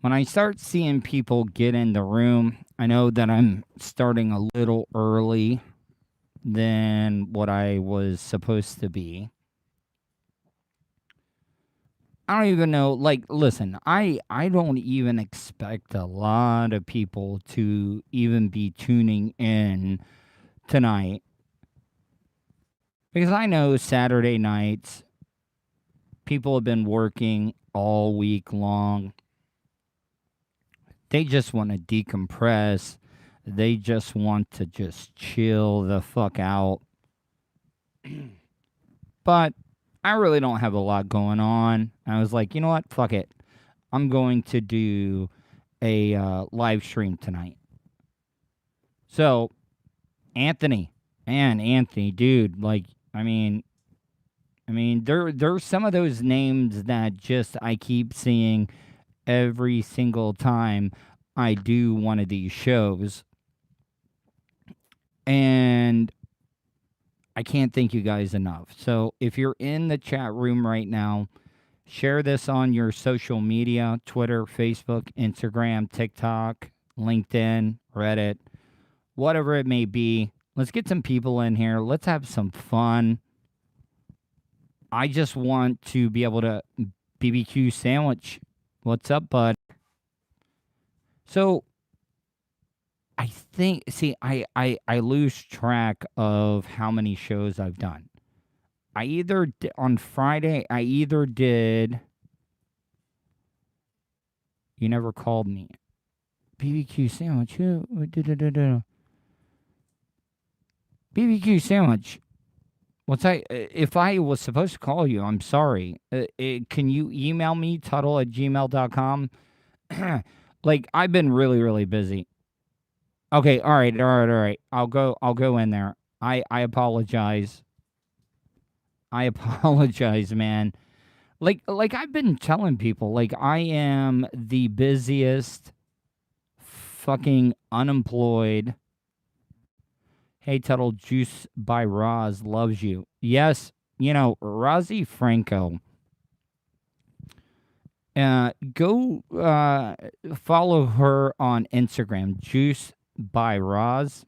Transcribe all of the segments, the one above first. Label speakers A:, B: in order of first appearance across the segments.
A: when I start seeing people get in the room, I know that I'm starting a little early than what I was supposed to be. I don't even know. Like, listen, I don't even expect a lot of people to even be tuning in tonight because I know Saturday nights people have been working all week long. They just want to decompress. They just want to just chill the fuck out. But I really don't have a lot going on. I was like, you know what? Fuck it. I'm going to do a live stream tonight. So, Anthony, man, Anthony, dude, like, there's some of those names that just I keep seeing every single time I do one of these shows. And I can't thank you guys enough. So if you're in the chat room right now, share this on your social media, Twitter, Facebook, Instagram, TikTok, LinkedIn, Reddit, whatever it may be. Let's get some people in here. Let's have some fun. I just want to be able to BBQ sandwich. What's up, bud? So I think, see, I lose track of how many shows I've done. On Friday, I either did. You never called me. BBQ sandwich. BBQ sandwich. If I was supposed to call you, I'm sorry. Can you email me, Tuddle@gmail.com? Like, I've been really, really busy. Okay, all right. I'll go in there. I apologize. I apologize, man. Like I've been telling people, like I am the busiest fucking unemployed. Hey Tuttle, Juice by Roz loves you. Yes, Rozzy Franco. Go follow her on Instagram, Juice by Roz.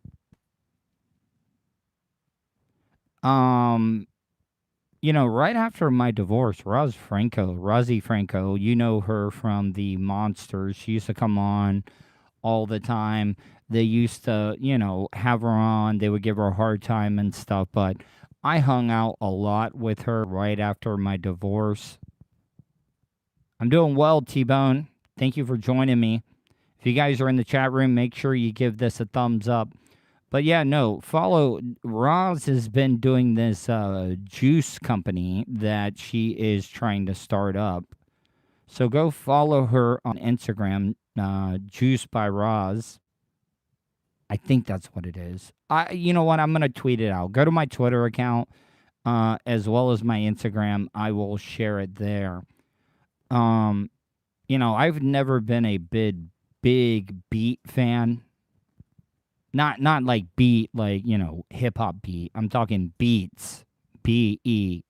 A: Right after my divorce, Rozzy Franco, you know her from the Monsters. She used to come on all the time. They used to, have her on. They would give her a hard time and stuff. But I hung out a lot with her right after my divorce. I'm doing well, T-Bone. Thank you for joining me. If you guys are in the chat room, make sure you give this a thumbs up. But yeah, no, follow. Roz has been doing this juice company that she is trying to start up. So go follow her on Instagram, Juice by Roz. I think that's what it is. You know what? I'm gonna tweet it out. Go to my Twitter account, as well as my Instagram. I will share it there. I've never been a big beat fan. Not like beat, like, hip hop beat. I'm talking beats. Beets,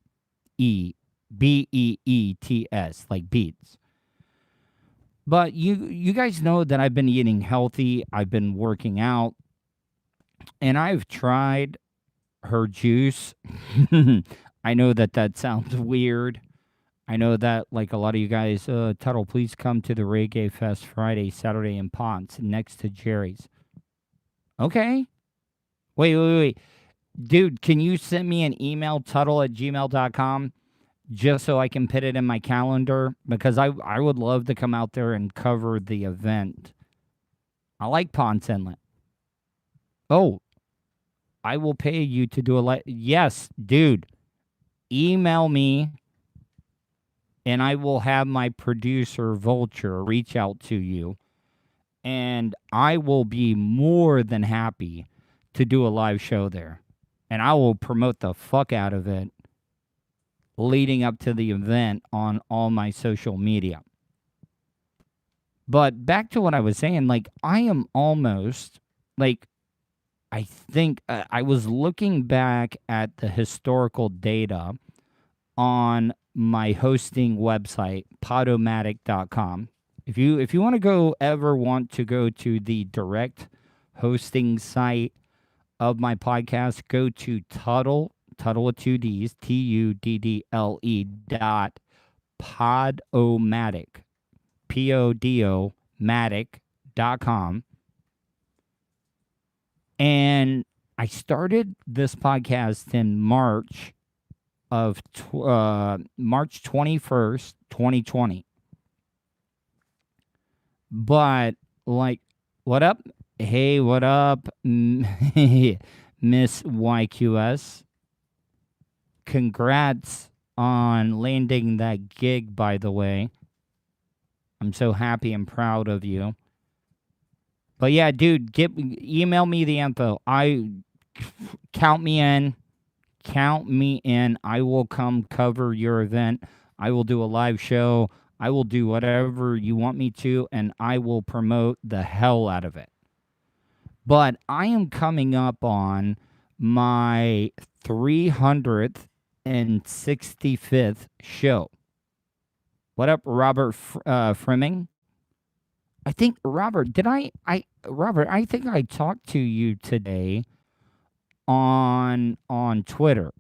A: like beats. But you guys know that I've been eating healthy. I've been working out. And I've tried her juice. I know that sounds weird. I know that, like, a lot of you guys, Tuttle, please come to the Reggae Fest Friday, Saturday in Ponce next to Jerry's. Okay. Wait. Dude, can you send me an email, Tuddle@gmail.com, just so I can put it in my calendar? Because I would love to come out there and cover the event. I like Ponce Inlet. Oh, I will pay you to do yes, dude. Email me, and I will have my producer, Vulture, reach out to you. And I will be more than happy to do a live show there. And I will promote the fuck out of it leading up to the event on all my social media. But back to what I was saying, like, I am almost, like, I think I was looking back at the historical data on my hosting website, podomatic.com. If you want to want to go to the direct hosting site of my podcast, go to Tuddle with two D's, Tuddle dot Podomatic, Podomatic.com. And I started this podcast in March of March 21st, 2020. But like, what up? Hey, what up, Miss YQS? Congrats on landing that gig, by the way. I'm so happy and proud of you. But yeah, dude, email me the info. Count me in. Count me in. I will come cover your event. I will do a live show. I will do whatever you want me to, and I will promote the hell out of it. But I am coming up on my 365th show. What up, Robert Frimming? I think, Robert, Robert, I think I talked to you today on Twitter.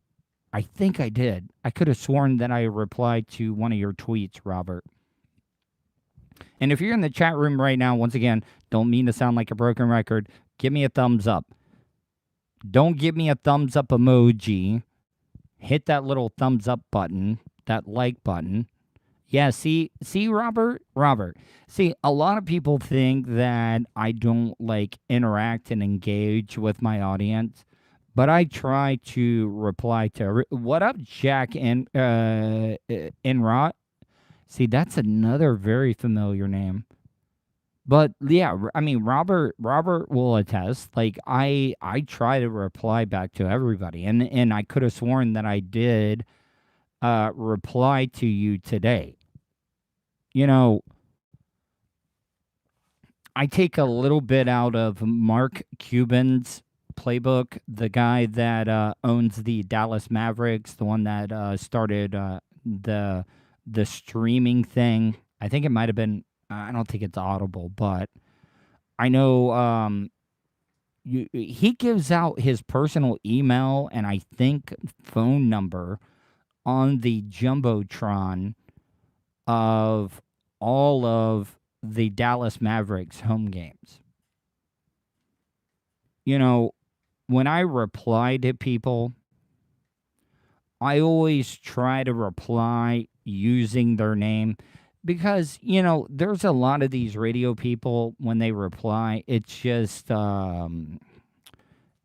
A: I think I did. I could have sworn that I replied to one of your tweets, Robert. And if you're in the chat room right now, once again, don't mean to sound like a broken record, give me a thumbs up. Don't give me a thumbs up emoji. Hit that little thumbs up button, that like button. Yeah, see, Robert? See, a lot of people think that I don't interact and engage with my audience. But I try to reply to what up, Jack and Enrot. See, that's another very familiar name. But yeah, I mean, Robert will attest. I try to reply back to everybody, and I could have sworn that I did reply to you today. You know, I take a little bit out of Mark Cuban's playbook, the guy that owns the Dallas Mavericks, the one that started the streaming thing. I think it might have been, I don't think it's Audible, but I know he gives out his personal email and I think phone number on the Jumbotron of all of the Dallas Mavericks home games. You know, when I reply to people, I always try to reply using their name because, there's a lot of these radio people, when they reply, it's just an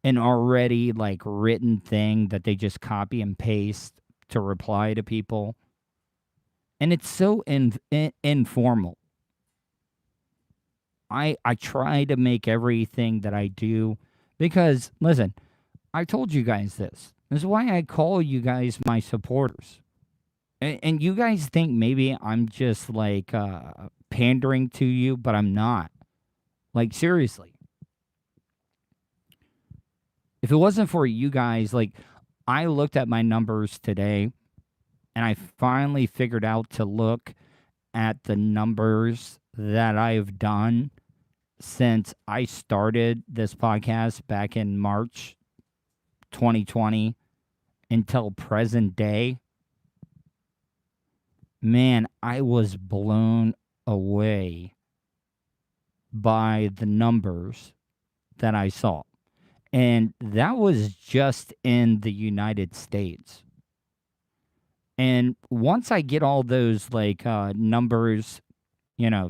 A: already written thing that they just copy and paste to reply to people. And it's so informal. I try to make everything that I do because, listen, I told you guys this. This is why I call you guys my supporters. And you guys think maybe I'm just pandering to you, but I'm not. Seriously. If it wasn't for you guys, I looked at my numbers today and I finally figured out to look at the numbers that I've done since I started this podcast back in March 2020 until present day. Man, I was blown away by the numbers that I saw. And that was just in the United States. And once I get all those numbers,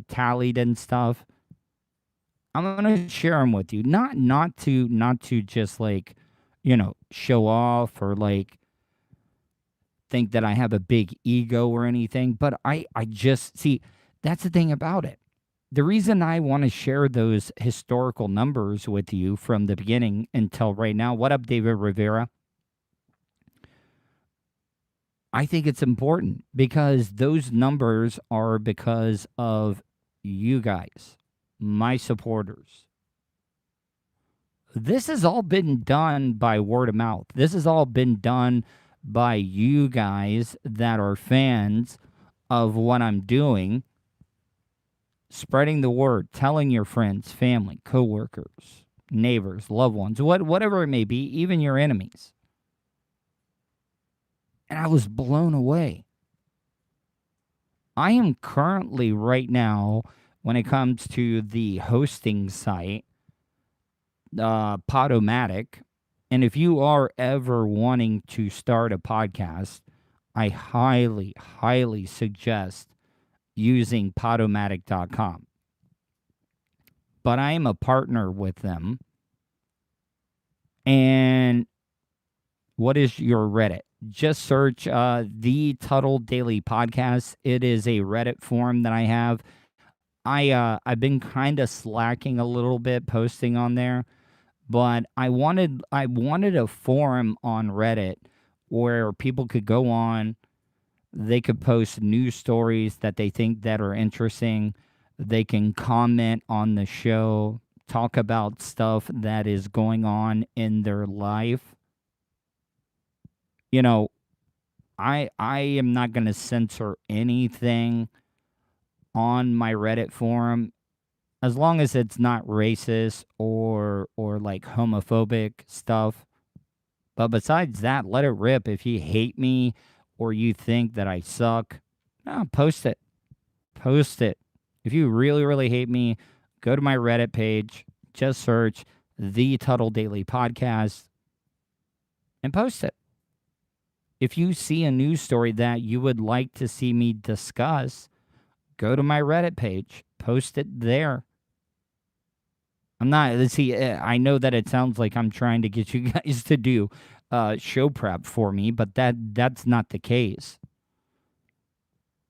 A: tallied and stuff, I'm gonna share them with you. Not to just show off or think that I have a big ego or anything, but I just see that's the thing about it. The reason I want to share those historical numbers with you from the beginning until right now. What up, David Rivera? I think it's important because those numbers are because of you guys, my supporters. This has all been done by word of mouth. This has all been done by you guys that are fans of what I'm doing. spreading the word, telling your friends, family, coworkers, neighbors, loved ones, whatever it may be, even your enemies. And I was blown away. I am currently right now, when it comes to the hosting site, Podomatic, and if you are ever wanting to start a podcast, I highly, highly suggest using Podomatic.com. But I am a partner with them. And what is your Reddit? Just search the Tuddle Daily Podcast. It is a Reddit forum that I have. I've been kind of slacking a little bit posting on there, but I wanted a forum on Reddit where people could go on, they could post news stories that they think that are interesting, they can comment on the show, talk about stuff that is going on in their life. You know, I am not going to censor anything on my Reddit forum as long as it's not racist or like homophobic stuff. But besides that, let it rip. If you hate me or you think that I suck, no, post it. Post it. If you really, really hate me, go to my Reddit page, just search the Tuddle Daily Podcast and post it. If you see a news story that you would like to see me discuss, go to my Reddit page, post it there. I'm not, let's see, I know that it sounds like I'm trying to get you guys to do show prep for me, but that's not the case.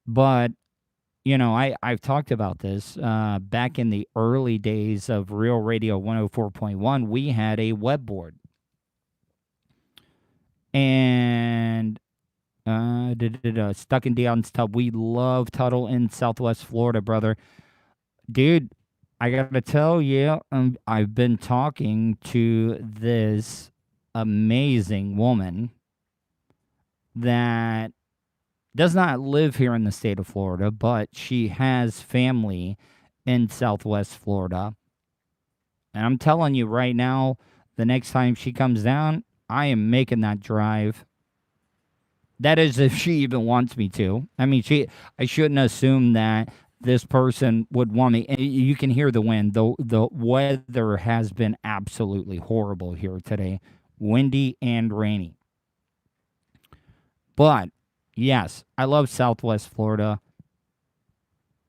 A: But, you know, I've talked about this. Back in the early days of Real Radio 104.1, we had a web board. And Stuck in Dion's Tub. We love Tuddle in Southwest Florida, brother. Dude, I got to tell you, I've been talking to this amazing woman that does not live here in the state of Florida, but she has family in Southwest Florida. And I'm telling you right now, the next time she comes down, I am making that drive. That is if she even wants me to. I mean, I shouldn't assume that this person would want me. You can hear the wind. The weather has been absolutely horrible here today. Windy and rainy. But, yes, I love Southwest Florida.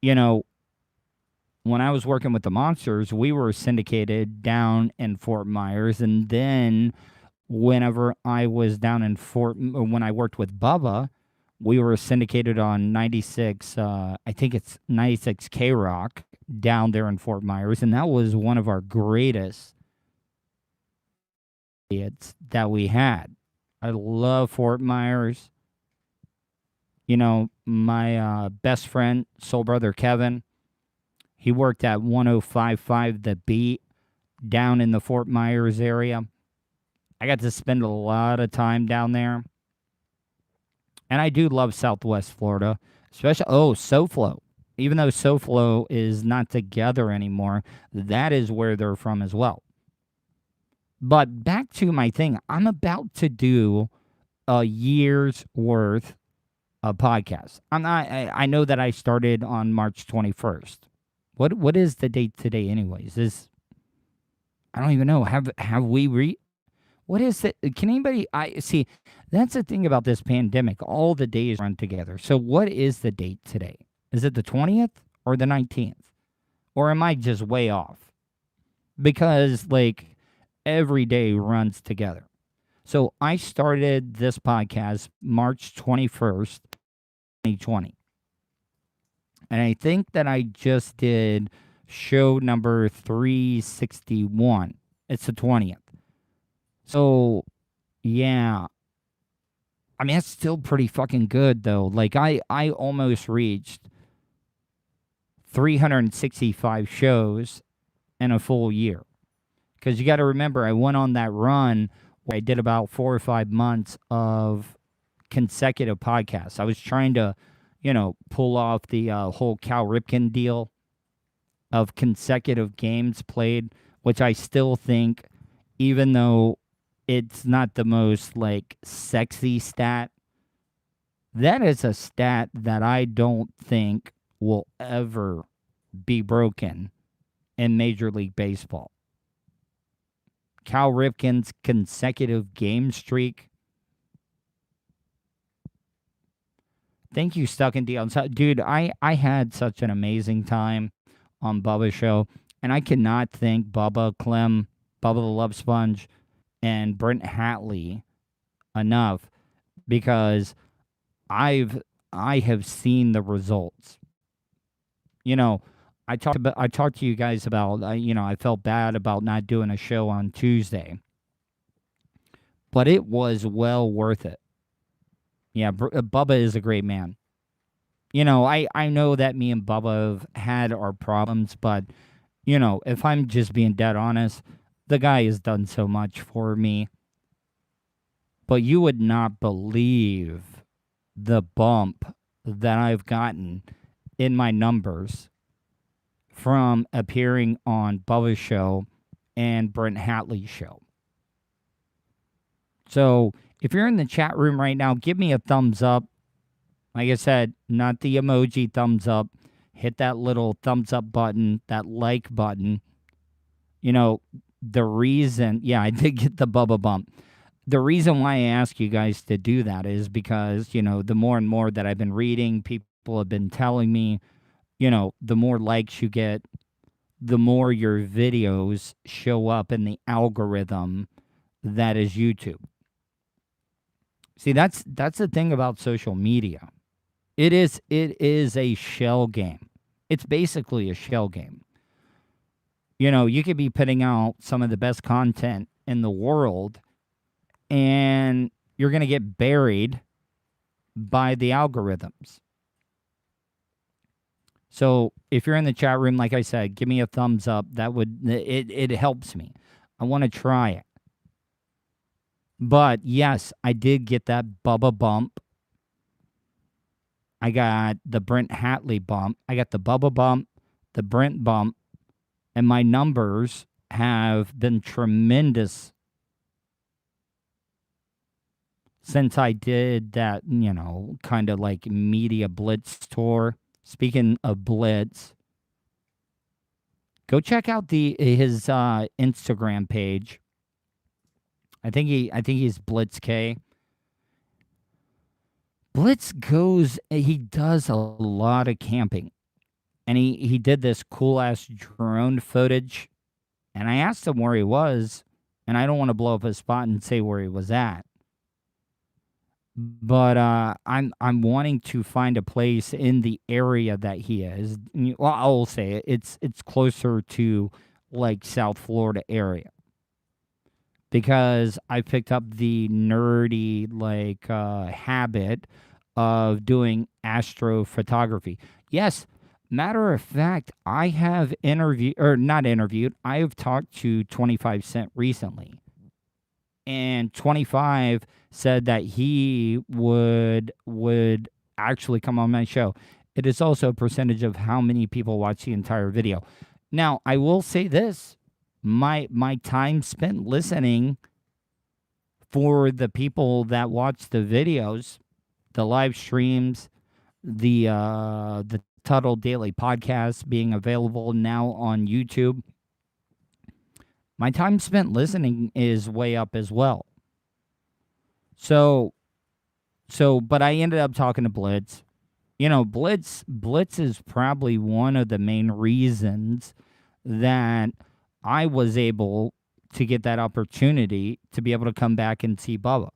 A: You know, when I was working with the Monsters, we were syndicated down in Fort Myers. And then whenever I was down in when I worked with Bubba, we were syndicated on 96, I think it's 96 K-Rock down there in Fort Myers. And that was one of our greatest hits that we had. I love Fort Myers. You know, my best friend, soul brother Kevin, he worked at 105.5 The Beat down in the Fort Myers area. I got to spend a lot of time down there. And I do love Southwest Florida, especially, SoFlo. Even though SoFlo is not together anymore, that is where they're from as well. But back to my thing, I'm about to do a year's worth of podcasts. I know that I started on March 21st. What is the date today anyways? I don't even know. Have we what is it? Can anybody? I see. That's the thing about this pandemic. All the days run together. So what is the date today? Is it the 20th or the 19th? Or am I just way off? Because, like, every day runs together. So I started this podcast March 21st, 2020. And I think that I just did show number 361. It's the 20th. So, yeah. I mean, that's still pretty fucking good, though. Like, I almost reached 365 shows in a full year. Because you got to remember, I went on that run where I did about 4 or 5 months of consecutive podcasts. I was trying to, pull off the whole Cal Ripken deal. of consecutive games played, which I still think, even though it's not the most like sexy stat, that is a stat that I don't think will ever be broken in Major League Baseball. Cal Ripken's consecutive game streak. Thank you, Stuck in Dion. Dude, I had such an amazing time on Bubba's show, and I cannot thank Bubba, Clem, Bubba the Love Sponge, and Brent Hatley enough, because I have seen the results. You know, I talked to you guys about, I felt bad about not doing a show on Tuesday, but it was well worth it. Yeah, Bubba is a great man. I know that me and Bubba have had our problems, but, if I'm just being dead honest, the guy has done so much for me. But you would not believe the bump that I've gotten in my numbers from appearing on Bubba's show and Brent Hatley's show. So if you're in the chat room right now, give me a thumbs up. Like I said, not the emoji thumbs up. Hit that little thumbs up button, that like button. The reason, yeah, I did get the Bubba bump. The reason why I ask you guys to do that is because, the more and more that I've been reading, people have been telling me, the more likes you get, the more your videos show up in the algorithm that is YouTube. See, that's the thing about social media. It is a shell game. It's basically a shell game. You could be putting out some of the best content in the world, and you're going to get buried by the algorithms. So if you're in the chat room, like I said, give me a thumbs up. It helps me. I want to try it. But yes, I did get that Bubba bump. I got the Brent Hatley bump. I got the Bubba bump, the Brent bump, and my numbers have been tremendous since I did that, kind of like media blitz tour. Speaking of blitz, go check out his Instagram page. I think he's Blitz K. Blitz he does a lot of camping. And he did this cool ass drone footage. And I asked him where he was, and I don't want to blow up his spot and say where he was at. But I'm wanting to find a place in the area that he is. Well, I'll say it's closer to like South Florida area, because I picked up the nerdy habit of doing astrophotography. Yes, matter of fact, I have I have talked to 25 Cent recently. And 25 said that he would actually come on my show. It is also a percentage of how many people watch the entire video. Now, I will say this. My time spent listening for the people that watch the videos, the live streams, the Tuddle Daily Podcast being available now on YouTube, my time spent listening is way up as well. So, but I ended up talking to Blitz. Blitz is probably one of the main reasons that I was able to get that opportunity to be able to come back and see Bubba.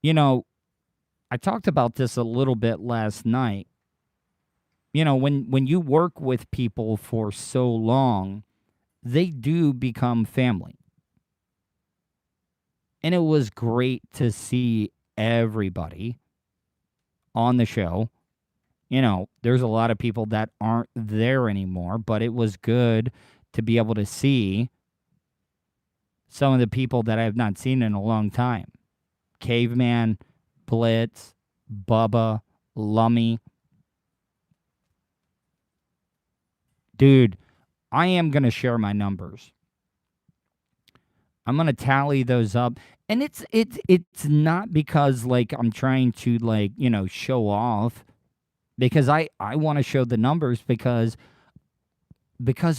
A: I talked about this a little bit last night. When you work with people for so long, they do become family. And it was great to see everybody on the show. There's a lot of people that aren't there anymore, but it was good to be able to see some of the people that I have not seen in a long time. Caveman, Blitz, Bubba, Lummy. Dude, I am going to share my numbers. I'm going to tally those up. And it's not because like I'm trying to like, show off, because I want to show the numbers because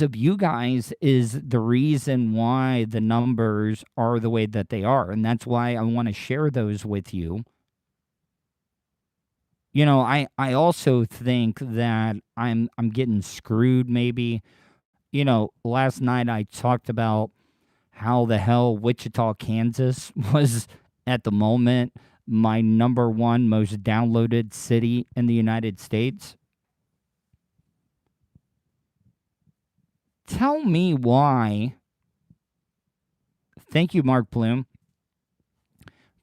A: of you guys is the reason why the numbers are the way that they are, and that's why I want to share those with you. I also think that I'm getting screwed maybe. Last night I talked about how the hell Wichita, Kansas was at the moment my number one most downloaded city in the United States. Tell me why. Thank you, Mark Bloom.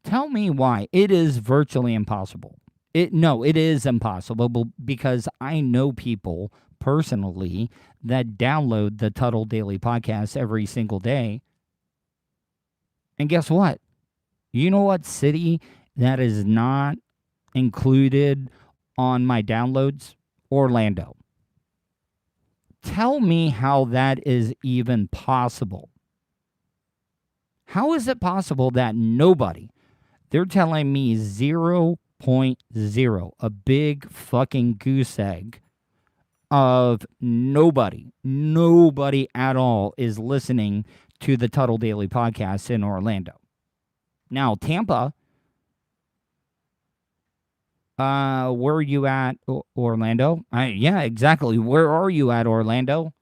A: Tell me why it is virtually impossible. It is impossible because I know people personally that download the Tuddle Daily Podcast every single day. And guess what? You know what city that is not included on my downloads? Orlando. Tell me how that is even possible. How is it possible that nobody, they're telling me 0.0, a big fucking goose egg of nobody at all is listening to the Tuddle Daily Podcast in Orlando. Now, Tampa, where are you at, Orlando? Yeah, exactly. Where are you at, Orlando?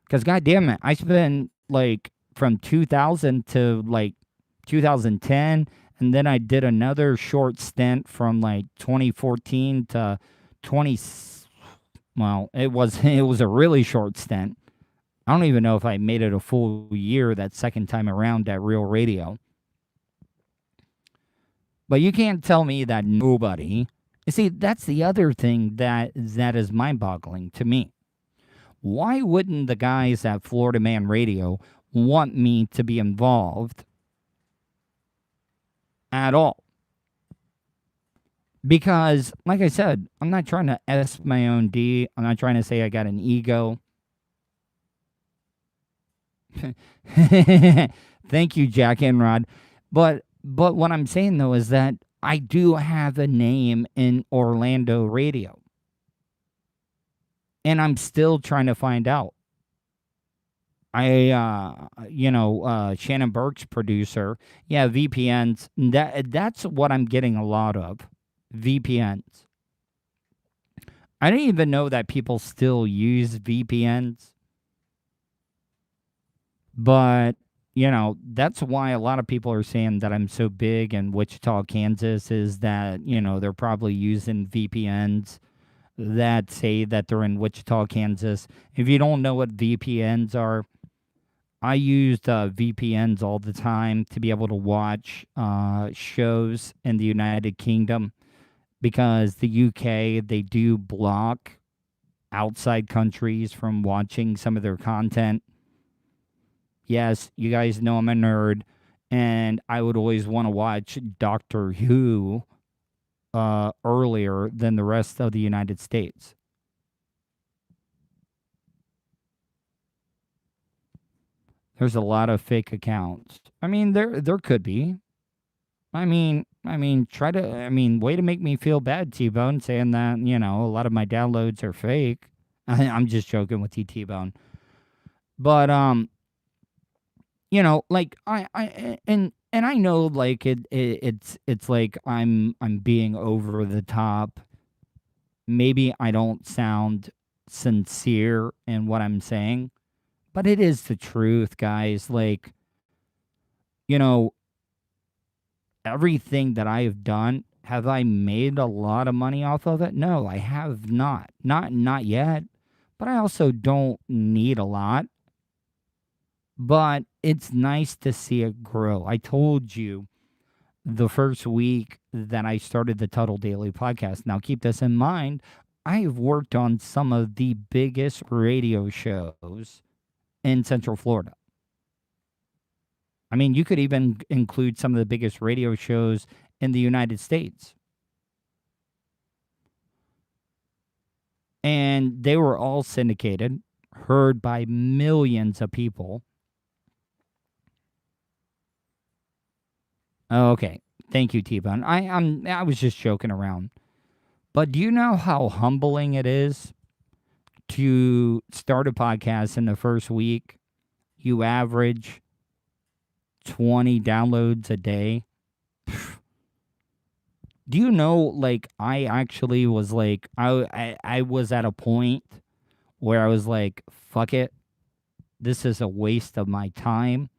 A: Because, goddamn it, I spent like from 2000 to like 2010, and then I did another short stint from like 2014 to 20. Well, it was a really short stint. I don't even know if I made it a full year that second time around at Real Radio. But you can't tell me that nobody. You see, that's the other thing that is mind-boggling to me. Why wouldn't the guys at Florida Man Radio want me to be involved at all? Because, like I said, I'm not trying to S my own D. I'm not trying to say I got an ego. Thank you, Jack Enrod. But what I'm saying, though, is that I do have a name in Orlando radio. And I'm still trying to find out. Shannon Burke's producer. Yeah, VPNs. That's what I'm getting a lot of. VPNs. I didn't even know that people still use VPNs. But, that's why a lot of people are saying that I'm so big in Wichita, Kansas, is that, they're probably using VPNs that say that they're in Wichita, Kansas. If you don't know what VPNs are, I used VPNs all the time to be able to watch shows in the United Kingdom, because the UK, they do block outside countries from watching some of their content. Yes, you guys know I'm a nerd, and I would always want to watch Doctor Who earlier than the rest of the United States. There's a lot of fake accounts. I mean, there could be. I mean, way to make me feel bad, T-Bone, saying that, a lot of my downloads are fake. I'm just joking with you, T-Bone. But like and I know like it's like I'm being over the top. Maybe I don't sound sincere in what I'm saying, but it is the truth, guys. Like, everything that I have done, have I made a lot of money off of it? No, I have not. Not yet. But I also don't need a lot. But it's nice to see it grow. I told you the first week that I started the Tuddle Daily Podcast. Now, keep this in mind. I have worked on some of the biggest radio shows in Central Florida. I mean, you could even include some of the biggest radio shows in the United States. And they were all syndicated, heard by millions of people. Oh, okay. Thank you, T-Bone. I was just joking around. But do you know how humbling it is to start a podcast in the first week? You average 20 downloads a day. Do you know, like, I actually was like, I was at a point where I was like, fuck it. This is a waste of my time.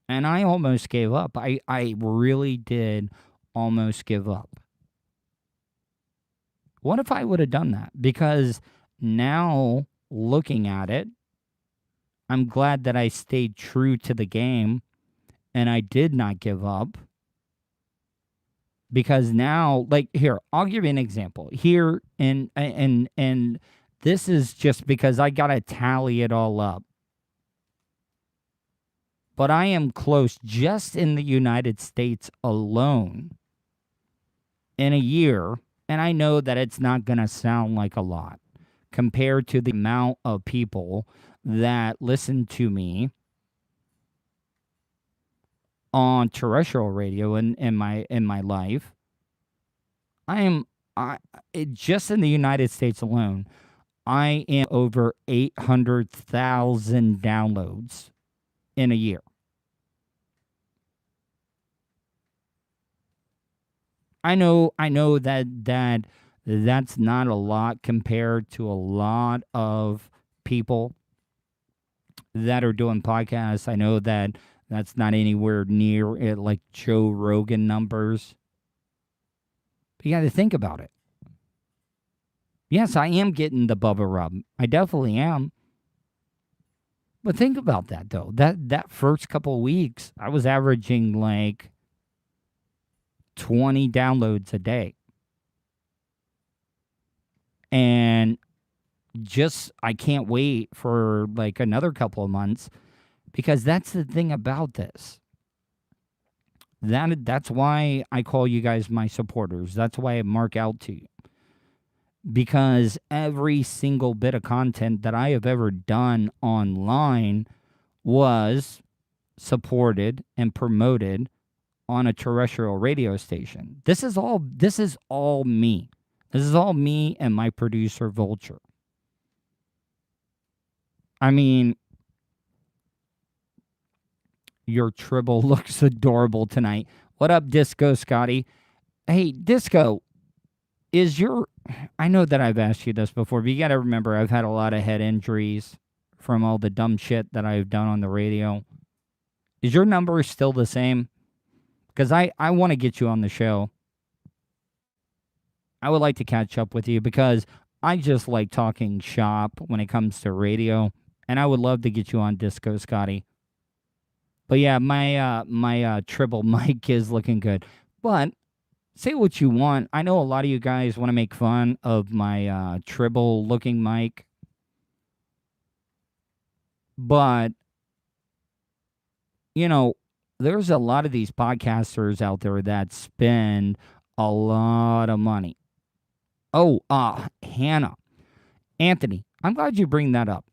A: And I almost gave up. I really did almost give up. What if I would have done that? Because now, looking at it, I'm glad that I stayed true to the game and I did not give up. Because now, like, here, I'll give you an example. Here, and this is just because I got to tally it all up. But I am close, just in the United States alone, in a year, and I know that it's not going to sound like a lot compared to the amount of people that listen to me on terrestrial radio in my life. Just in the United States alone, I am over 800,000 downloads in a year. I know that's not a lot compared to a lot of people that are doing podcasts. I know that that's not anywhere near it like Joe Rogan numbers. But you got to think about it. Yes, I am getting the Bubba rub. I definitely am. But think about that, though. That first couple of weeks, I was averaging like 20 downloads a day. And I can't wait for like another couple of months, because that's the thing about this. That's why I call you guys my supporters. That's why I mark out to you. Because every single bit of content that I have ever done online was supported and promoted on a terrestrial radio station. This is all me. This is all me and my producer Vulture. I mean, your Tribble looks adorable tonight. What up, Disco Scotty? Hey, Disco, I know that I've asked you this before, but you got to remember I've had a lot of head injuries from all the dumb shit that I've done on the radio. Is your number still the same? Because I want to get you on the show. I would like to catch up with you because I just like talking shop when it comes to radio, and I would love to get you on, Disco Scotty. But yeah, my Tribble mic is looking good. But say what you want. I know a lot of you guys want to make fun of my Tribble looking mic. But, you know, there's a lot of these podcasters out there that spend a lot of money. Oh, Hannah. Anthony, I'm glad you bring that up.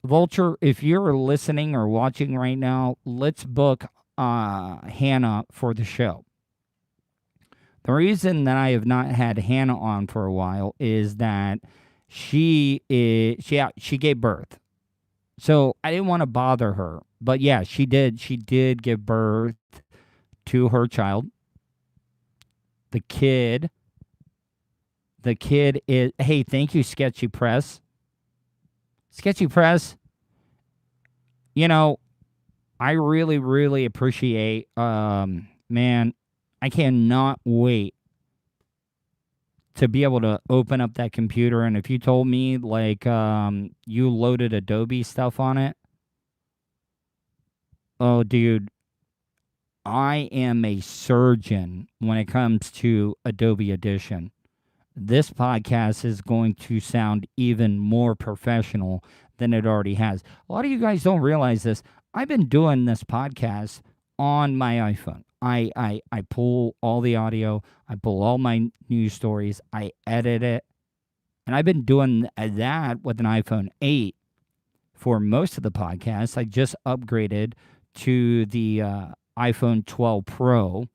A: Vulture, if you're listening or watching right now, let's book Hannah for the show. The reason that I have not had Hannah on for a while is that she gave birth. So I didn't want to bother her. But yeah, she did. She did give birth to her child. The kid is, hey, thank you, Sketchy Press. Sketchy Press, you know, I really, really appreciate, man, I cannot wait to be able to open up that computer. And if you told me, like, you loaded Adobe stuff on it, oh, dude, I am a surgeon when it comes to Adobe Audition. This podcast is going to sound even more professional than it already has. A lot of you guys don't realize this. I've been doing this podcast on my iPhone. I pull all the audio. I pull all my news stories. I edit it. And I've been doing that with an iPhone 8 for most of the podcasts. I just upgraded to the iPhone 12 Pro.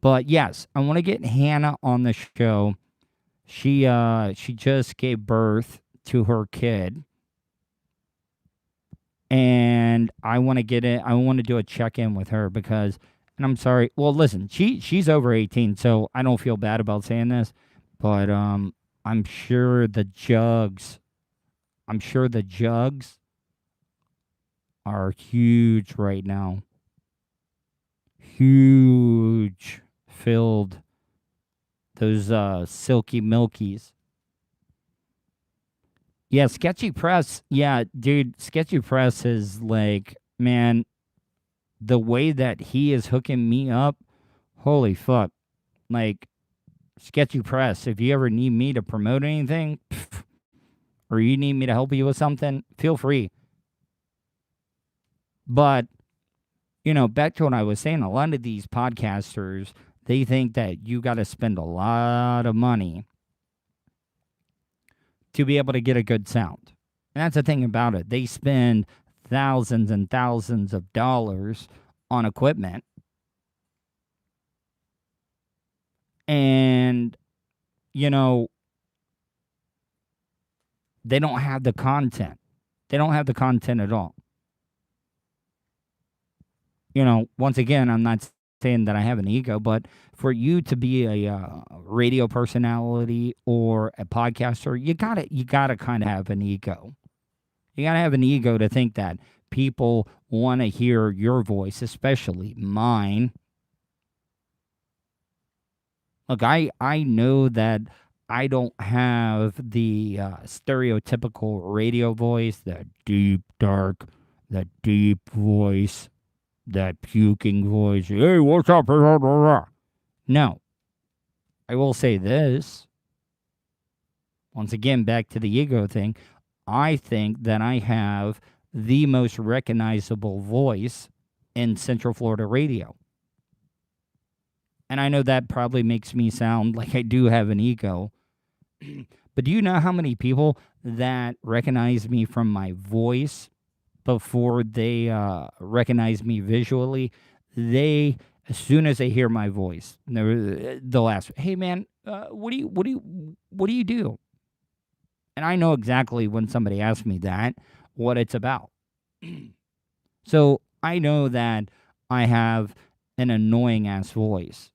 A: But yes, I want to get Hannah on the show. She just gave birth to her kid, and I want to get it. I want to do a check in with her because, and I'm sorry. Well, listen, she's over 18, so I don't feel bad about saying this, but I'm sure the jugs. I'm sure the jugs are huge right now. Huge, filled. Those silky milkies. Yeah, Sketchy Press. Yeah, dude, Sketchy Press is like, man, the way that he is hooking me up, holy fuck. Like, Sketchy Press, if you ever need me to promote anything, or you need me to help you with something, feel free. But, back to what I was saying, a lot of these podcasters, they think that you got to spend a lot of money to be able to get a good sound. And that's the thing about it. They spend thousands and thousands of dollars on equipment. And, they don't have the content. They don't have the content at all. Once again, I'm not saying that I have an ego, but for you to be a radio personality or a podcaster, you gotta kind of have an ego. You gotta have an ego to think that people want to hear your voice, especially mine. Look, I know that I don't have the stereotypical radio voice, that deep, dark, that deep voice, that puking voice. Hey, what's up? No. I will say this. Once again, back to the ego thing. I think that I have the most recognizable voice in Central Florida radio. And I know that probably makes me sound like I do have an ego. But do you know how many people that recognize me from my voice before they recognize me visually? As soon as they hear my voice, they'll ask, "Hey, man, what do you do?" And I know exactly when somebody asks me that, what it's about. So I know that I have an annoying ass voice,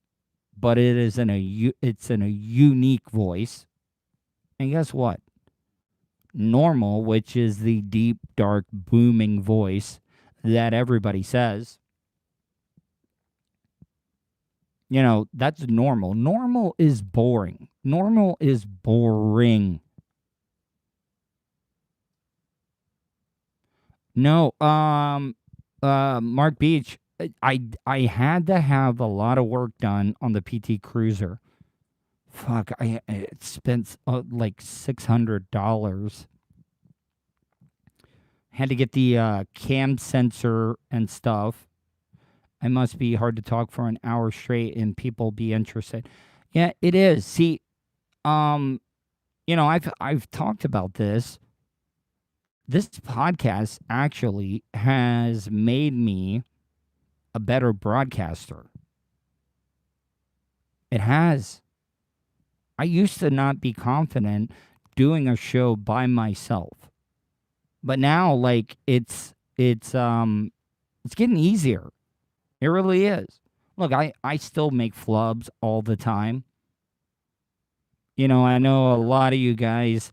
A: but it's in a unique voice. And guess what? Normal, which is the deep, dark, booming voice that everybody says, that's normal. Normal is boring. Normal is boring. No, Mark Beach, I had to have a lot of work done on the PT Cruiser. Fuck, I spent like $600. Had to get the cam sensor and stuff. I must be hard to talk for an hour straight and people be interested. Yeah, it is. See, I've talked about this. This podcast actually has made me a better broadcaster. It has. I used to not be confident doing a show by myself. But now, like, it's getting easier. It really is. Look, I still make flubs all the time. I know a lot of you guys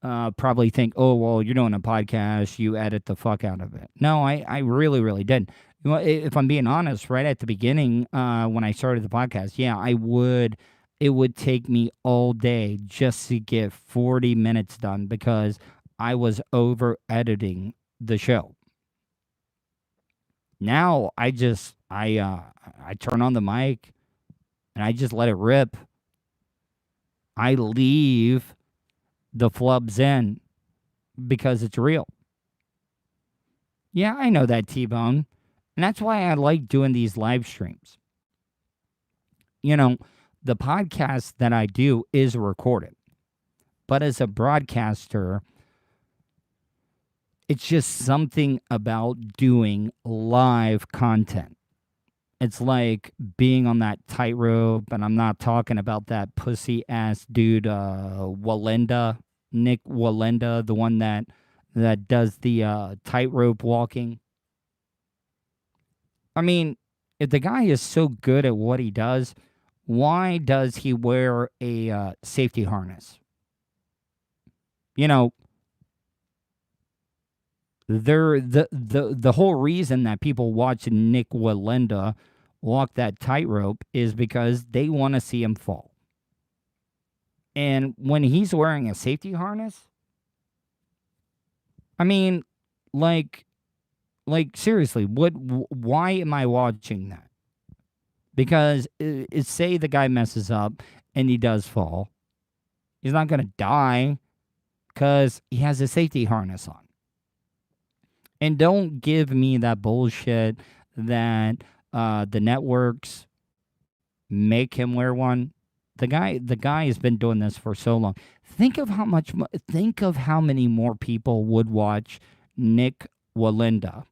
A: probably think, oh, well, you're doing a podcast, you edit the fuck out of it. No, I really, really didn't. If I'm being honest, right at the beginning, when I started the podcast, yeah, it would take me all day just to get 40 minutes done because I was over editing the show. Now I turn on the mic and I just let it rip. I leave the flubs in because it's real. Yeah, I know that, T-Bone. And that's why I like doing these live streams. The podcast that I do is recorded. But as a broadcaster, It's just something about doing live content. It's like being on that tightrope, and I'm not talking about that pussy ass dude, Nick Walenda, the one that does the tightrope walking. I mean, if the guy is so good at what he does, why does he wear a safety harness? You know, the whole reason that people watch Nick Walenda walk that tightrope is because they want to see him fall. And when he's wearing a safety harness, I mean, like seriously, why am I watching that? Because say the guy messes up and he does fall, he's not going to die because he has a safety harness on. And don't give me that bullshit that the networks make him wear one. The guy has been doing this for so long. Think of how many more people would watch Nick Walenda.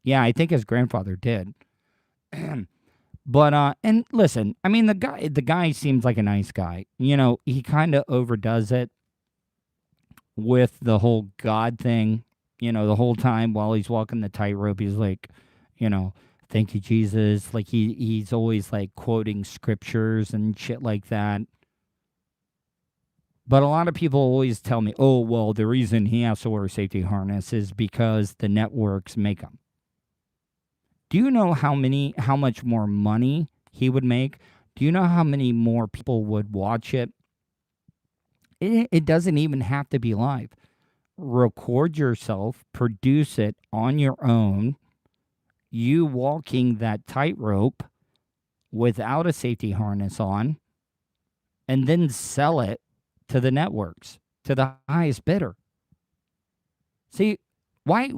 A: Yeah, I think his grandfather did. But and listen, I mean the guy seems like a nice guy. You know, he kind of overdoes it with the whole God thing. You know, the whole time while he's walking the tightrope, he's like, you know, thank you, Jesus. Like he's always like quoting scriptures and shit like that. But a lot of people always tell me, oh, well, the reason he has to wear a safety harness is because the networks make them. Do you know how much more money he would make? Do you know how many more people would watch it? It doesn't even have to be live. Record yourself, produce it on your own, you walking that tightrope without a safety harness on, and then sell it to the networks, to the highest bidder. See, why?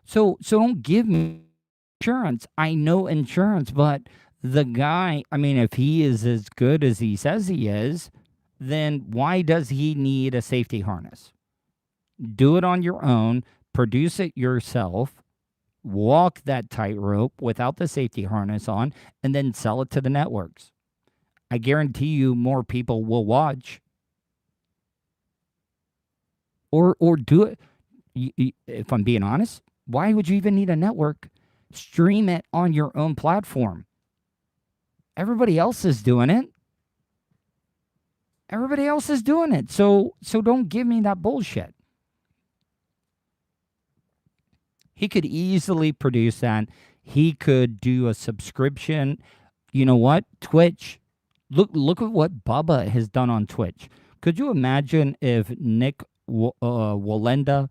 A: So don't give me insurance. I know insurance, but the guy, I mean, if he is as good as he says he is, then why does he need a safety harness? Do it on your own, produce it yourself, walk that tightrope without the safety harness on, and then sell it to the networks. I guarantee you more people will watch. Or do it. If I'm being honest, why would you even need a network? Stream it on your own platform. Everybody else is doing it. Everybody else is doing it. So don't give me that bullshit. He could easily produce that. He could do a subscription. You know what? Twitch. Look at what Bubba has done on Twitch. Could you imagine if Nick Walenda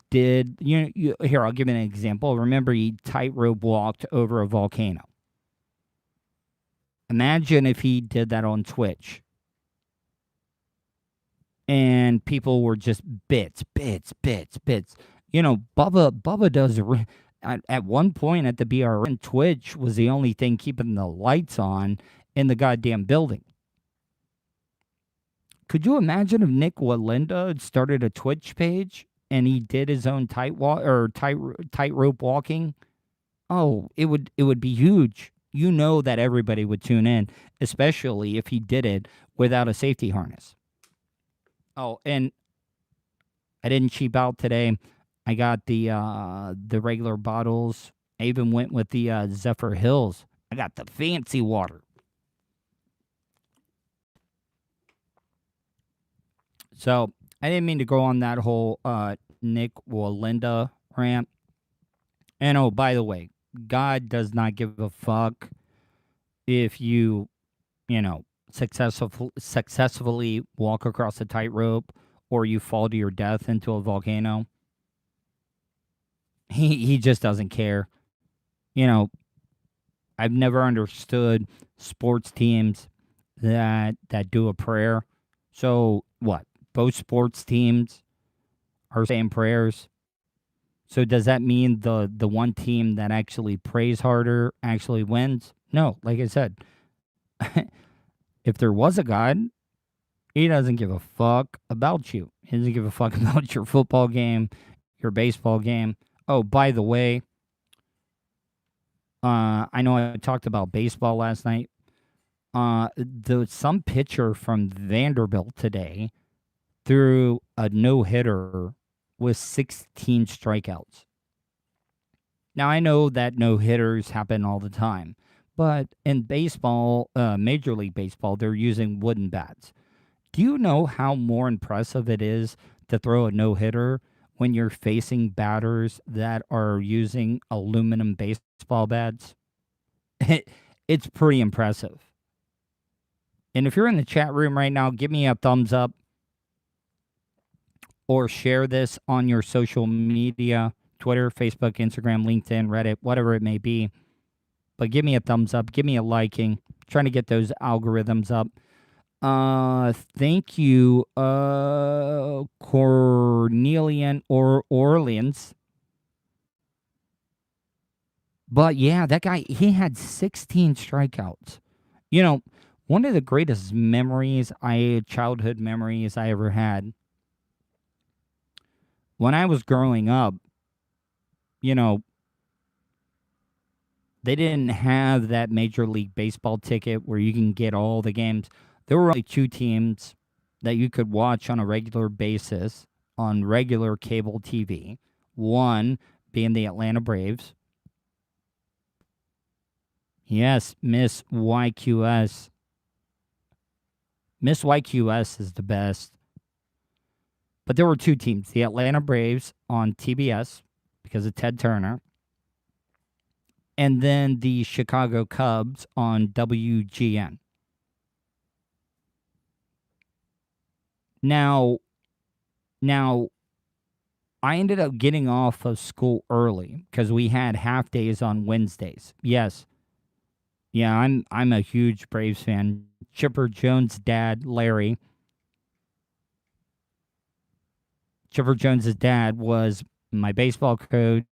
A: did, here, I'll give you an example. Remember, he tightrope walked over a volcano. Imagine if he did that on Twitch. And people were just bits. You know, Bubba does, at one point at the BRN, Twitch was the only thing keeping the lights on in the goddamn building. Could you imagine if Nick Walenda had started a Twitch page and he did his own tightrope walking? Oh, it would be huge. You know that everybody would tune in, especially if he did it without a safety harness. Oh, and I didn't cheap out today. I got the regular bottles. I even went with the Zephyr Hills. I got the fancy water. So I didn't mean to go on that whole Nick Walenda rant. And oh, by the way, God does not give a fuck if you successfully walk across a tightrope or you fall to your death into a volcano. He just doesn't care. You know, I've never understood sports teams that do a prayer. So what? Both sports teams are saying prayers. So does that mean the one team that actually prays harder actually wins? No, like I said, if there was a God, he doesn't give a fuck about you. He doesn't give a fuck about your football game, your baseball game. Oh, by the way, I know I talked about baseball last night. Some pitcher from Vanderbilt today threw a no hitter with 16 strikeouts. Now I know that no hitters happen all the time, but in baseball, Major League Baseball, they're using wooden bats. Do you know how more impressive it is to throw a no hitter when you're facing batters that are using aluminum baseball bats? It's pretty impressive. And if you're in the chat room right now, give me a thumbs up or share this on your social media, Twitter, Facebook, Instagram, LinkedIn, Reddit, whatever it may be. But give me a thumbs up, give me a liking. Trying to get those algorithms up. Thank you, Cornelian or Orleans. But yeah, that guy, he had 16 strikeouts. You know, one of the greatest childhood memories I ever had, when I was growing up, you know, they didn't have that Major League Baseball ticket where you can get all the games. There were only two teams that you could watch on a regular basis on regular cable TV. One being the Atlanta Braves. Yes, Miss YQS. Miss YQS is the best. But there were two teams, the Atlanta Braves on TBS because of Ted Turner, and then the Chicago Cubs on WGN. Now, I ended up getting off of school early because we had half days on Wednesdays. Yes. Yeah, I'm a huge Braves fan. Chipper Jones' dad, Larry. Chipper Jones' dad was my baseball coach.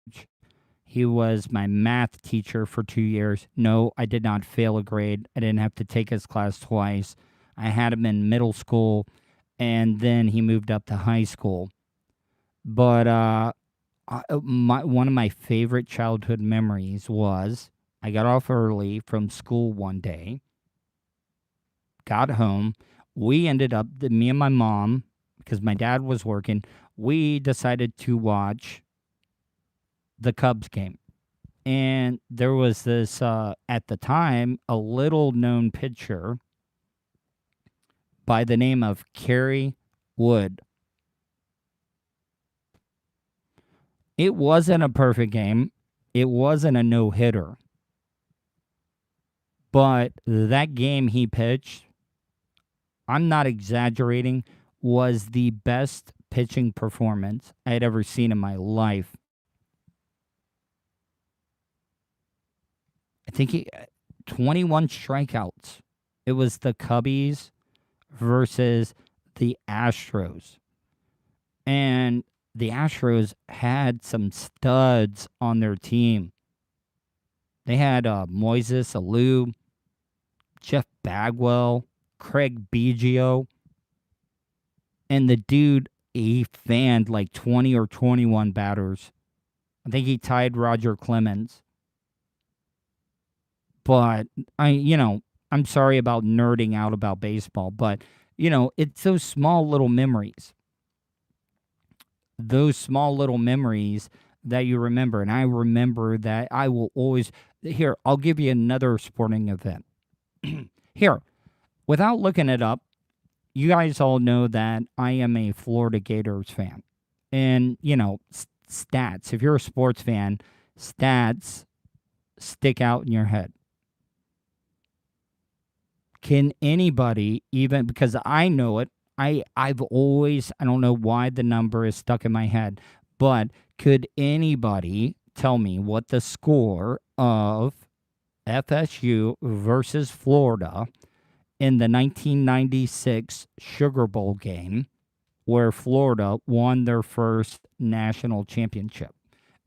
A: He was my math teacher for 2 years. No, I did not fail a grade. I didn't have to take his class twice. I had him in middle school, and then he moved up to high school. But one of my favorite childhood memories was I got off early from school one day, got home. We ended up, me and my mom, because my dad was working, we decided to watch the Cubs game. And there was this, at the time, a little known pitcher by the name of Kerry Wood. It wasn't a perfect game. It wasn't a no-hitter. But that game he pitched, I'm not exaggerating, was the best pitching performance I had ever seen in my life. I think 21 strikeouts. It was the Cubbies versus the Astros. And the Astros had some studs on their team. They had Moises Alou, Jeff Bagwell, Craig Biggio. And the dude, he fanned like 20 or 21 batters. I think he tied Roger Clemens. But I'm sorry about nerding out about baseball, but it's those small little memories. Those small little memories that you remember. And I remember that I will always here, I'll give you another sporting event. Here, without looking it up, you guys all know that I am a Florida Gators fan. And, stats. If you're a sports fan, stats stick out in your head. Can anybody even, because I know it, I've always, I don't know why the number is stuck in my head, but could anybody tell me what the score of FSU versus Florida in the 1996 Sugar Bowl game where Florida won their first national championship?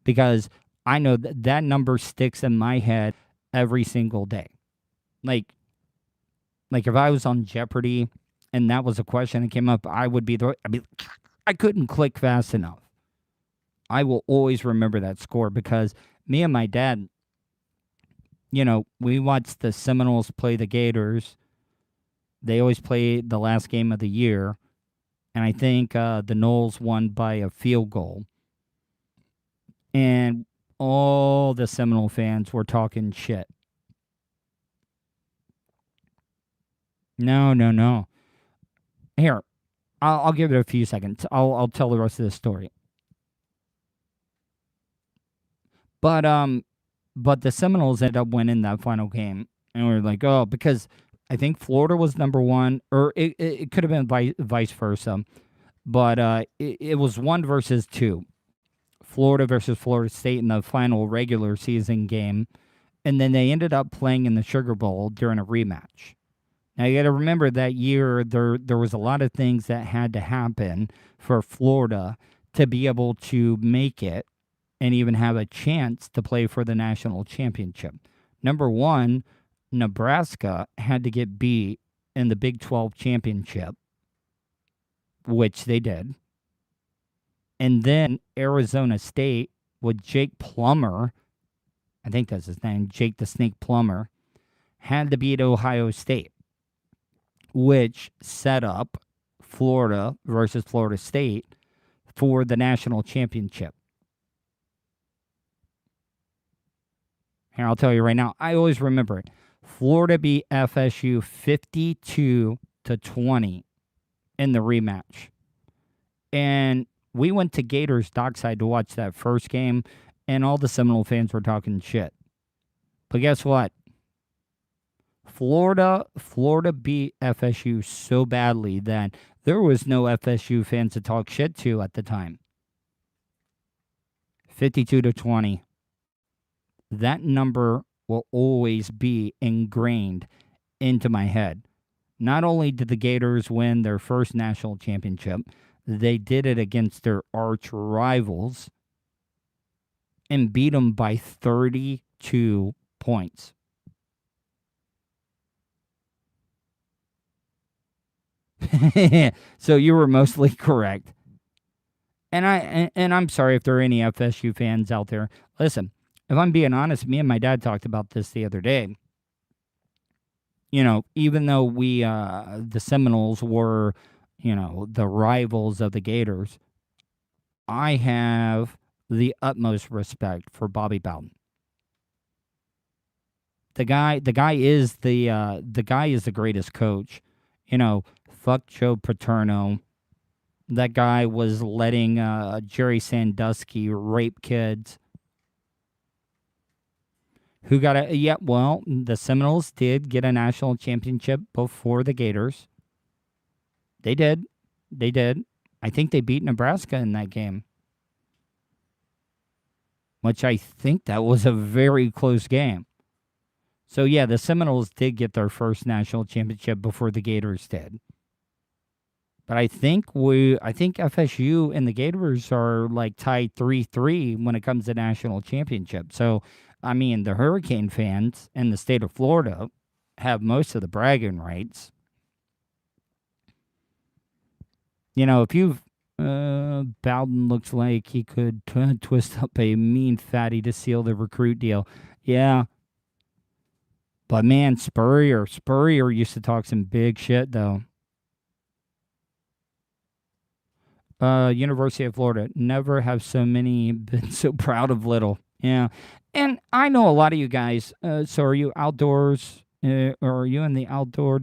A: Because I know that number sticks in my head every single day. Like if I was on Jeopardy and that was a question that came up, I would be I couldn't click fast enough. I will always remember that score because me and my dad, we watched the Seminoles play the Gators. They always play the last game of the year. And I think the Noles won by a field goal. And all the Seminole fans were talking shit. No, no, no. Here, I'll give it a few seconds. I'll tell the rest of the story. But the Seminoles ended up winning that final game, and we were like, oh, because I think Florida was number one, or it could have been vice versa, but it was 1 versus 2, Florida versus Florida State in the final regular season game, and then they ended up playing in the Sugar Bowl during a rematch. Now you got to remember that year there was a lot of things that had to happen for Florida to be able to make it and even have a chance to play for the national championship. Number one, Nebraska had to get beat in the Big 12 championship, which they did. And then Arizona State with Jake Plummer, I think that's his name, Jake the Snake Plummer, had to beat Ohio State, which set up Florida versus Florida State for the national championship. Here, I'll tell you right now, I always remember it. Florida beat FSU 52-20 in the rematch. And we went to Gators Dockside to watch that first game, and all the Seminole fans were talking shit. But guess what? Florida beat FSU so badly that there was no FSU fans to talk shit to at the time. 52-20. That number will always be ingrained into my head. Not only did the Gators win their first national championship, they did it against their arch rivals and beat them by 32 points. So you were mostly correct. And I'm sorry if there are any FSU fans out there. Listen, if I'm being honest, me and my dad talked about this the other day. Even though we, the Seminoles were, the rivals of the Gators, I have the utmost respect for Bobby Bowden. The guy is the greatest coach. Fuck Joe Paterno. That guy was letting Jerry Sandusky rape kids. Who got a... Yeah, well, the Seminoles did get a national championship before the Gators. They did. I think they beat Nebraska in that game. Which I think that was a very close game. So, yeah, the Seminoles did get their first national championship before the Gators did. But I think FSU and the Gators are like tied 3-3 when it comes to national championship. So, I mean, the Hurricane fans in the state of Florida have most of the bragging rights. If you've... Bowden looks like he could twist up a mean fatty to seal the recruit deal. Yeah. But, man, Spurrier used to talk some big shit, though. University of Florida. Never have so many been so proud of little. Yeah. And I know a lot of you guys, so are you outdoors, or are you in the outdoor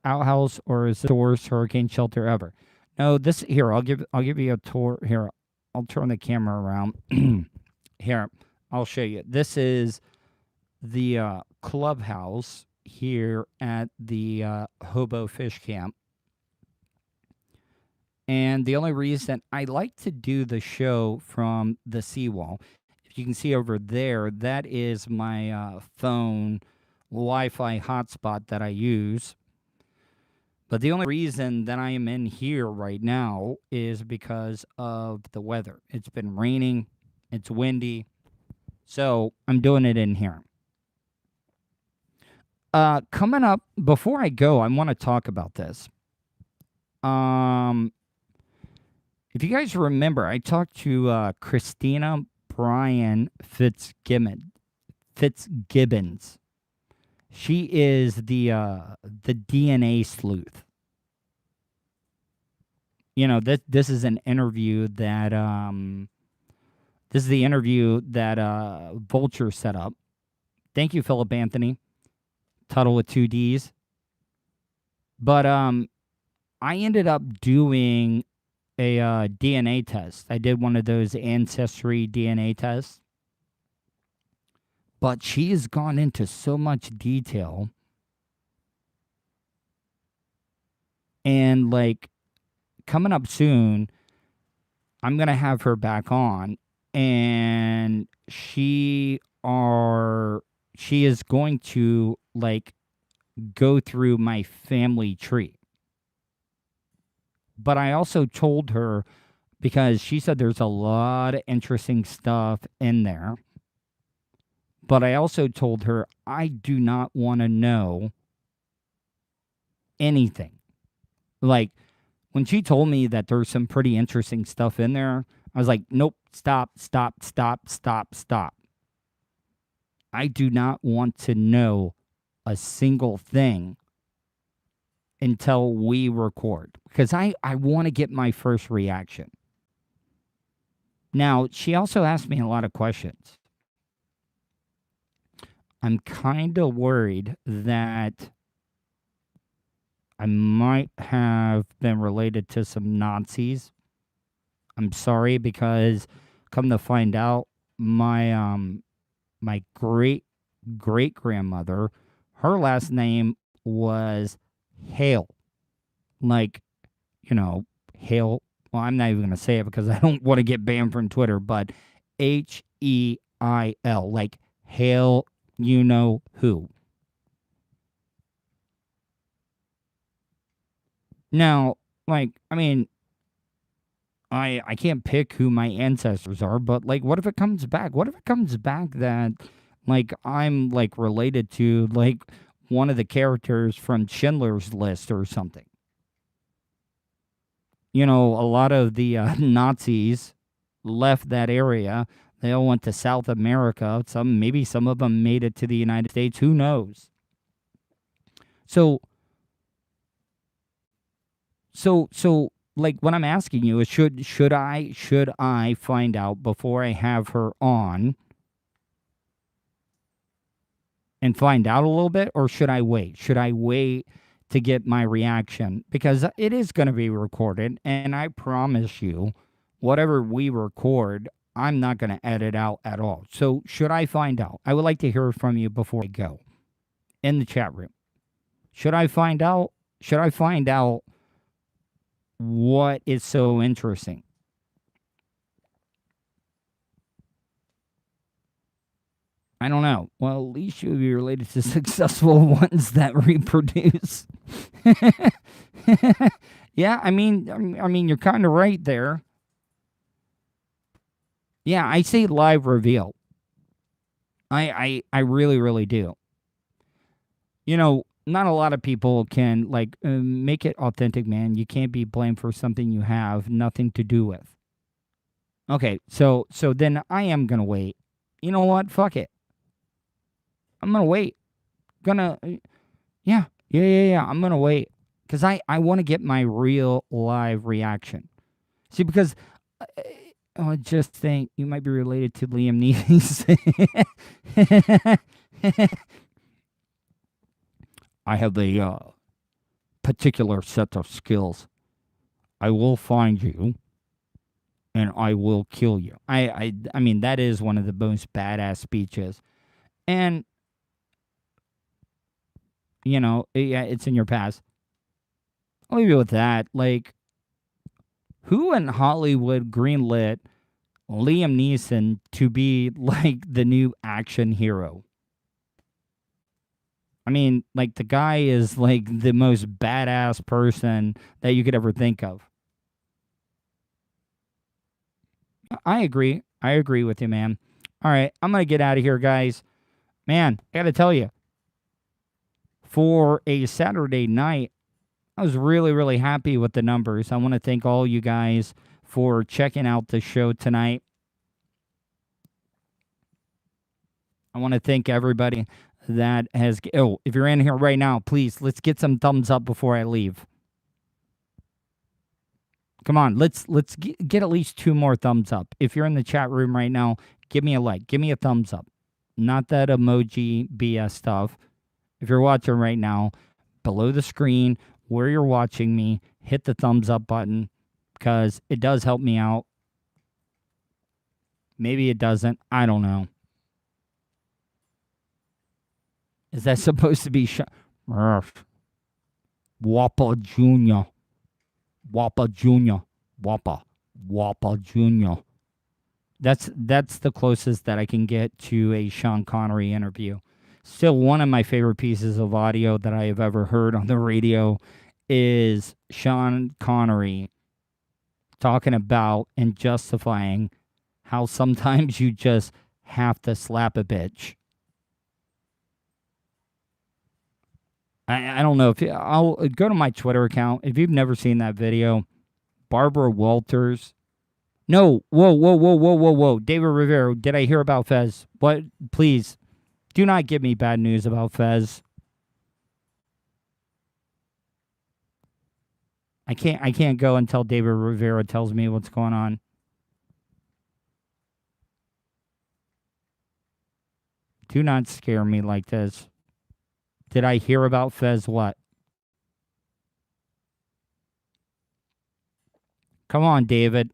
A: outhouse, or is it the worst hurricane shelter ever? No, here, I'll give you a tour. Here, I'll turn the camera around. Here, I'll show you. This is the clubhouse here at the Hobo Fish Camp. And the only reason I like to do the show from the seawall, if you can see over there, that is my phone Wi-Fi hotspot that I use. But the only reason that I am in here right now is because of the weather. It's been raining, it's windy, so I'm doing it in here. Coming up, before I go, I want to talk about this. If you guys remember, I talked to Christina Bryan Fitzgibbons. She is the DNA sleuth. You know, this is an interview that this is the interview that Vulture set up. Thank you, Philip Anthony. Tuddle with 2 Ds. But I ended up doing a DNA test. I did one of those ancestry DNA tests. But she has gone into so much detail. And like coming up soon, I'm going to have her back on, and she is going to like go through my family tree. But I also told her, because she said there's a lot of interesting stuff in there. But I also told her I do not want to know anything. Like, when she told me that there's some pretty interesting stuff in there, I was like, nope, stop. I do not want to know a single thing until we record, because I want to get my first reaction. Now, she also asked me a lot of questions. I'm kind of worried that I might have been related to some Nazis. I'm sorry, because come to find out, my my great grandmother, her last name was Hale. Like, you know, Hale. Well, I'm not even going to say it because I don't want to get banned from Twitter, but Heil, like Hale, you know who. Now, like, I mean, I can't pick who my ancestors are, but like, what if it comes back? What if it comes back that like I'm like related to like one of the characters from Schindler's List or something? You know, a lot of the Nazis left that area. They all went to South America. Maybe some of them made it to the United States. Who knows? So like what I'm asking you is, should I find out before I have her on and find out a little bit, or should I wait? Should I wait to get my reaction? Because it is going to be recorded, and I promise you, whatever we record, I'm not going to edit out at all. So should I find out? I would like to hear from you before I go in the chat room. Should I find out? Should I find out what is so interesting? I don't know. Well, at least you would be related to successful ones that reproduce. Yeah, I mean, you're kind of right there. Yeah, I say live reveal. I really, really do. You know, not a lot of people can like make it authentic, man. You can't be blamed for something you have nothing to do with. Okay, so then I am gonna wait. You know what? Fuck it. I'm gonna wait. Yeah. I'm gonna wait because I want to get my real live reaction. See, because I just think you might be related to Liam Neeson. I have a particular set of skills. I will find you, and I will kill you. I mean, that is one of the most badass speeches, and you know, yeah, it's in your past. I'll leave you with that. Like, who in Hollywood greenlit Liam Neeson to be like the new action hero? I mean, like, the guy is like the most badass person that you could ever think of. I agree. I agree with you, man. All right, I'm going to get out of here, guys. Man, I got to tell you, for a Saturday night, I was really, really happy with the numbers. I want to thank all you guys for checking out the show tonight. I want to thank everybody that has. Oh, if you're in here right now, please let's get some thumbs up before I leave. Come on, let's get at least 2 more thumbs up. If you're in the chat room right now, give me a like, give me a thumbs up. Not that emoji BS stuff. If you're watching right now, below the screen where you're watching me, hit the thumbs up button because it does help me out. Maybe it doesn't. I don't know. Is that supposed to be Whopper Jr.? Whopper Jr. Whopper Jr. That's the closest that I can get to a Sean Connery interview. Still, one of my favorite pieces of audio that I have ever heard on the radio is Sean Connery talking about and justifying how sometimes you just have to slap a bitch. I don't know if I'll go to my Twitter account. If you've never seen that video, Barbara Walters. No, whoa. David Rivera, did I hear about Fez? What? Please, do not give me bad news about Fez. I can't go until David Rivera tells me what's going on. Do not scare me like this. Did I hear about Fez what? Come on, David.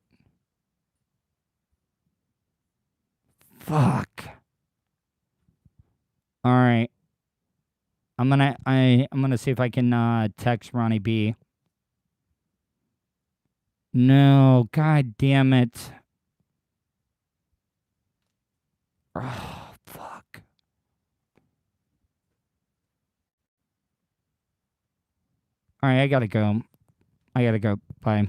A: Fuck. All right. I'm gonna see if I can text Ronnie B. No, god damn it. Oh, fuck. All right, I gotta go. Bye.